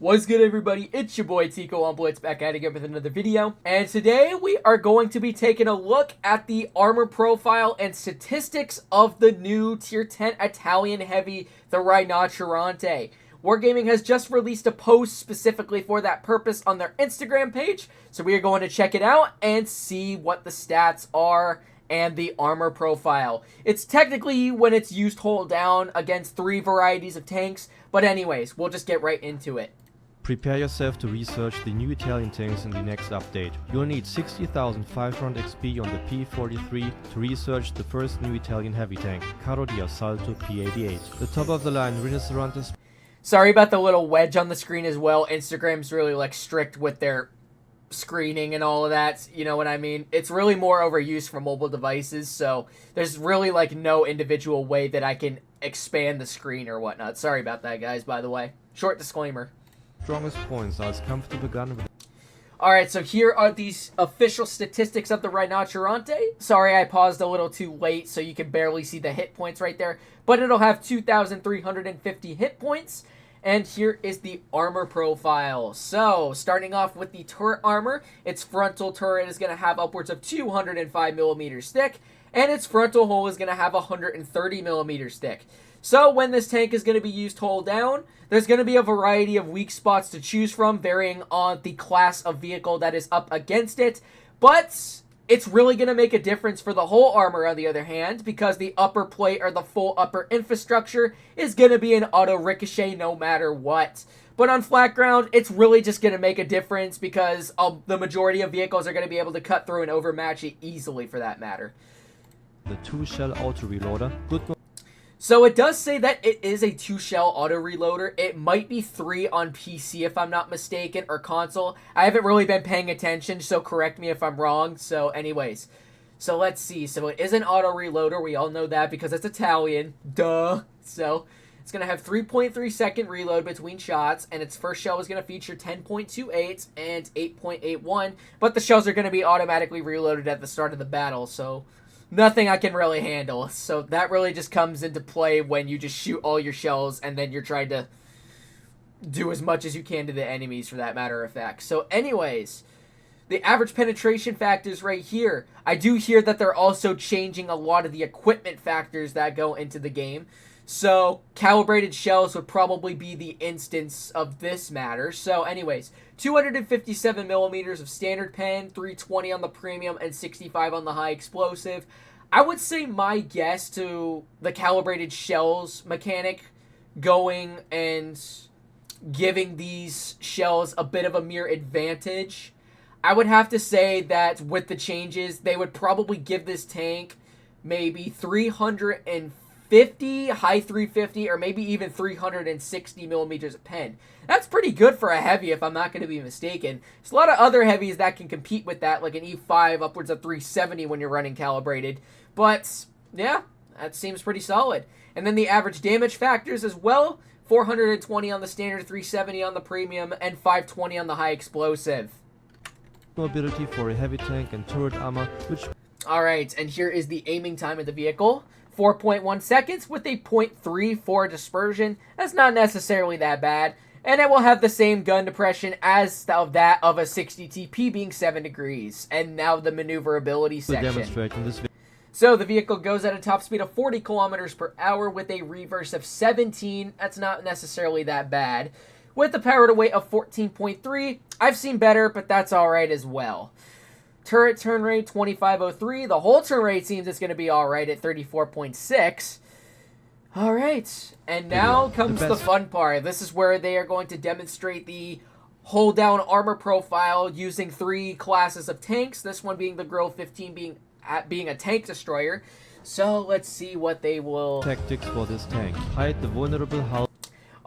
What's good, everybody? It's your boy Tico on Blitz, back at it again with another video. And today we are going to be taking a look at the armor profile and statistics of the new Tier 10 Italian Heavy, the RINOCERONTE. Wargaming has just released a post specifically for that purpose on their Instagram page, so we are going to check it out and see what the stats are and the armor profile. It's technically when it's used hold down against 3 varieties of tanks, but anyways, we'll just get right into it. Prepare yourself to research the new Italian tanks in the next update. You'll need 60,500 XP on the P43 to research the first new Italian heavy tank, Carro di Assalto P88. The top of the line RINOCERONTE. Sorry about the little wedge on the screen as well. Instagram's really strict with their screening and all of that, you know what I mean? It's really more overused for mobile devices, so there's really no individual way that I can expand the screen or whatnot. Sorry about that, guys, by the way. Short disclaimer. Strongest points are its comfortable gun with. Alright, so here are these official statistics of the RINOCERONTE. Sorry I paused a little too late so you can barely see the hit points right there, but it'll have 2,350 hit points. And here is the armor profile. So, starting off with the turret armor, its frontal turret is going to have upwards of 205mm thick, and its frontal hull is going to have 130mm thick. So, when this tank is going to be used hold down, there's going to be a variety of weak spots to choose from, varying on the class of vehicle that is up against it. But it's really going to make a difference for the whole armor, on the other hand, because the upper plate or the full upper infrastructure is going to be an auto ricochet no matter what. But on flat ground, it's really just going to make a difference because the majority of vehicles are going to be able to cut through and overmatch it easily, for that matter. The 2-shell auto reloader. So it does say that it is a 2-shell auto reloader. It might be 3 on PC if I'm not mistaken, or console. I haven't really been paying attention, so correct me if I'm wrong. So anyways, so let's see. So it is an auto reloader. We all know that because it's Italian. Duh. So it's going to have 3.3 second reload between shots, and its first shell is going to feature 10.28 and 8.81. But the shells are going to be automatically reloaded at the start of the battle, so nothing I can really handle. So that really just comes into play when you just shoot all your shells and then you're trying to do as much as you can to the enemies, for that matter of fact. So anyways, the average penetration factors right here. I do hear that they're also changing a lot of the equipment factors that go into the game. So calibrated shells would probably be the instance of this matter. So anyways, 257mm of standard pen, 320 on the premium, and 65 on the high explosive. I would say my guess to the calibrated shells mechanic going and giving these shells a bit of a mere advantage, I would have to say that with the changes, they would probably give this tank maybe 350, high 350, or maybe even 360mm of pen. That's pretty good for a heavy, if I'm not going to be mistaken. There's a lot of other heavies that can compete with that, like an E5 upwards of 370 when you're running calibrated. But, yeah, that seems pretty solid. And then the average damage factors as well. 420 on the standard, 370 on the premium, and 520 on the high explosive. Mobility for a heavy tank and turret armor, which... Alright, and here is the aiming time of the vehicle. 4.1 seconds with a 0.34 dispersion. That's not necessarily that bad. And it will have the same gun depression as that of a 60 TP, being 7 degrees. And now the maneuverability section. So the vehicle goes at a top speed of 40 kilometers per hour with a reverse of 17. That's not necessarily that bad. With a power to weight of 14.3, I've seen better, but that's alright as well. Turret turn rate 2503. The whole turn rate seems it's going to be alright at 34.6. Alright, and now comes the fun part. This is where they are going to demonstrate the hold down armor profile using 3 classes of tanks. This one being the Grill 15 being a tank destroyer. So let's see what they will... Tactics for this tank. Hide the vulnerable hull.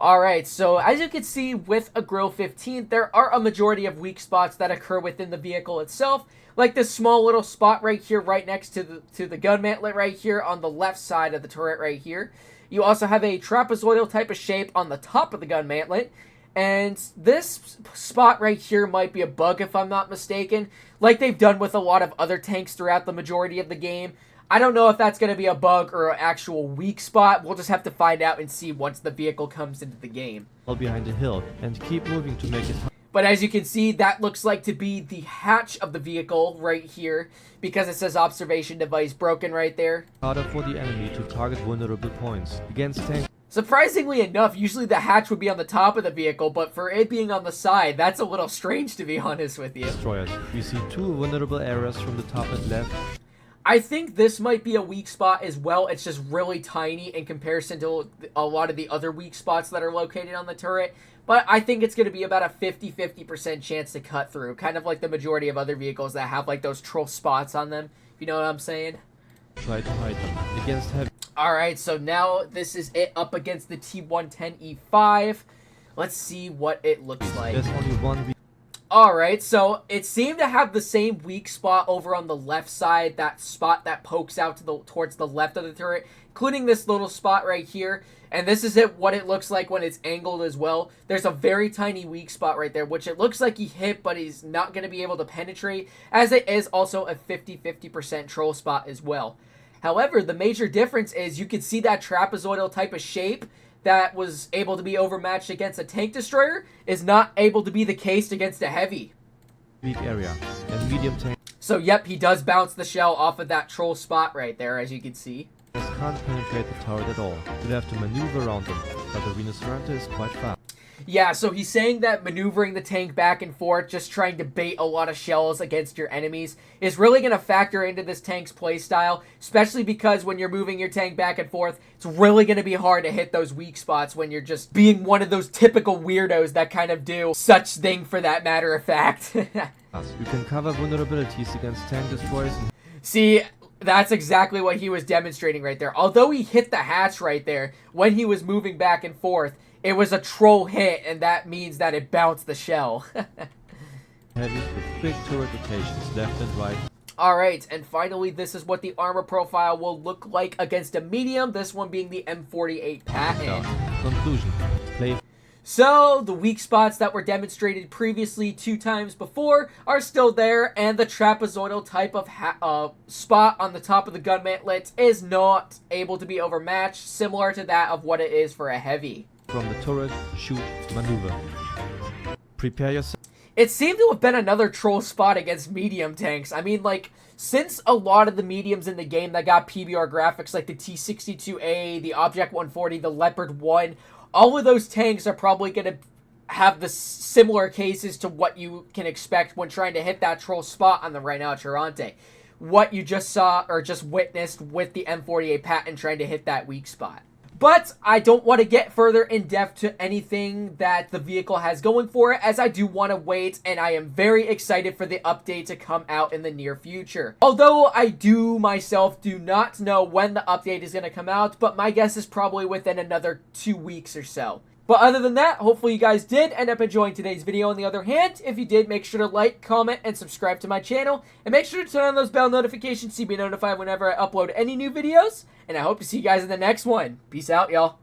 Alright, so as you can see with a Grill 15, there are a majority of weak spots that occur within the vehicle itself. Like this small little spot right here, right next to the gun mantlet right here on the left side of the turret right here. You also have a trapezoidal type of shape on the top of the gun mantlet. And this spot right here might be a bug if I'm not mistaken. Like they've done with a lot of other tanks throughout the majority of the game. I don't know if that's going to be a bug or an actual weak spot. We'll just have to find out and see once the vehicle comes into the game. Behind the hill and keep moving to make it. But as you can see, that looks like to be the hatch of the vehicle right here, because it says observation device broken right there. Harder for the enemy to target vulnerable points against tanks. Surprisingly enough, usually the hatch would be on the top of the vehicle, but for it being on the side, that's a little strange, to be honest with you. Destroyers. We see 2 vulnerable areas from the top and left. I think this might be a weak spot as well. It's just really tiny in comparison to a lot of the other weak spots that are located on the turret. But I think it's going to be about a 50-50% chance to cut through. Kind of like the majority of other vehicles that have like those troll spots on them. If you know what I'm saying? Try to hide them against heavy. Alright, so now this is it up against the T110E5. Let's see what it looks like. There's only one. Alright, so it seemed to have the same weak spot over on the left side, that spot that pokes out to towards the left of the turret, including this little spot right here. And this is what it looks like when it's angled as well. There's a very tiny weak spot right there, which it looks like he hit, but he's not going to be able to penetrate, as it is also a 50-50% troll spot as well. However, the major difference is you can see that trapezoidal type of shape that was able to be overmatched against a tank destroyer is not able to be the case against a heavy. Weak area and medium tank. So yep, he does bounce the shell off of that troll spot right there, as you can see. Can't penetrate the turret at all. You'll have to maneuver around them, but the RINOCERONTE is quite fast. Yeah, so he's saying that maneuvering the tank back and forth, just trying to bait a lot of shells against your enemies, is really going to factor into this tank's playstyle, especially because when you're moving your tank back and forth, it's really going to be hard to hit those weak spots when you're just being one of those typical weirdos that kind of do such thing, for that matter of fact. You can cover vulnerabilities against tank destroyers. See, that's exactly what he was demonstrating right there. Although he hit the hatch right there, when he was moving back and forth, it was a troll hit, and that means that it bounced the shell. Heavy with quick turret rotations left and right. Alright, and finally, this is what the armor profile will look like against a medium, this one being the M48 patent. Conclusion. Play. So, the weak spots that were demonstrated previously 2 times before are still there, and the trapezoidal type of spot on the top of the gun mantlet is not able to be overmatched, similar to that of what it is for a heavy. From the turret, shoot, maneuver. Prepare yourself. It seemed to have been another troll spot against medium tanks. I mean, like, since a lot of the mediums in the game that got PBR graphics, like the T62A, the Object 140, the Leopard 1, all of those tanks are probably going to have the similar cases to what you can expect when trying to hit that troll spot on the RINOCERONTE. What you just saw or just witnessed with the M48 patent trying to hit that weak spot. But I don't want to get further in depth to anything that the vehicle has going for it, as I do want to wait, and I am very excited for the update to come out in the near future. Although I myself do not know when the update is going to come out, but my guess is probably within another 2 weeks or so. But other than that, hopefully you guys did end up enjoying today's video. On the other hand, if you did, make sure to like, comment, and subscribe to my channel. And make sure to turn on those bell notifications so you be notified whenever I upload any new videos. And I hope to see you guys in the next one. Peace out, y'all.